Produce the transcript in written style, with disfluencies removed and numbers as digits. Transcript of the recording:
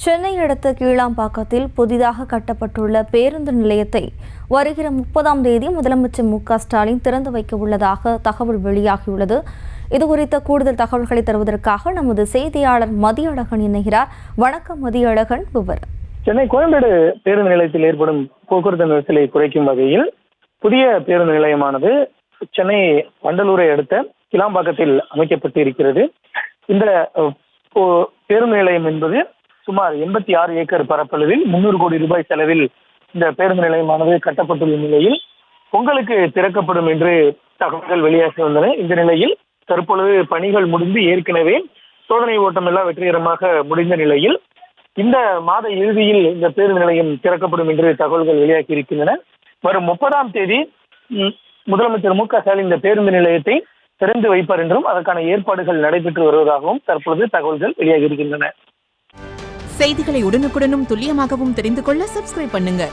சென்னை அடுத்த கீழாம்பாக்கத்தில் புதிதாக கட்டப்பட்டுள்ள பேருந்து நிலையத்தை வருகிற 30ஆம் தேதி முதலமைச்சர் மு.க.ஸ்டாலின் திறந்து வைக்க உள்ளதாக தகவல் வெளியாகியுள்ளது. இதுகுறித்த கூடுதல் தகவல்களை தருவதற்காக நமது செய்தியாளர் மதியழகன் இணைகிறார். வணக்கம் மதியழகன், விவரம். சென்னை கோயம்பேடு பேருந்து நிலையத்தில் ஏற்படும் போக்குவரத்து நெரிசலை குறைக்கும் வகையில் புதிய பேருந்து நிலையமானது சென்னை வண்டலூரை அடுத்த கிளாம்பாக்கத்தில் அமைக்கப்பட்டு இருக்கிறது. இந்த பேருந்து நிலையம் என்பது சுமார் 86 ஏக்கர் பரப்பளவில் 300 கோடி ரூபாய் செலவில் இந்த பேருந்து நிலையமானது கட்டப்பட்டுள்ள நிலையில் பொங்கலுக்கு திறக்கப்படும் என்று தகவல்கள் வெளியாகி வந்தன. இந்த நிலையில் தற்பொழுது பணிகள் முடிந்து ஏற்கனவே சோதனை ஓட்டம் எல்லாம் வெற்றிகரமாக முடிந்த நிலையில் இந்த மாத இறுதியில் இந்த பேருந்து நிலையம் திறக்கப்படும் என்று தகவல்கள் வெளியாகி இருக்கின்றன. வரும் 30ஆம் தேதி முதலமைச்சர் மு.க.ஸ்டாலின் இந்த பேருந்து நிலையத்தை திறந்து வைப்பார் என்றும் அதற்கான ஏற்பாடுகள் நடைபெற்று வருவதாகவும் தற்பொழுது தகவல்கள் வெளியாகி இருக்கின்றன. செய்திகளை உடனுக்குடனும் துல்லியமாகவும் தெரிந்து கொள்ள சப்ஸ்கிரைப் பண்ணுங்க.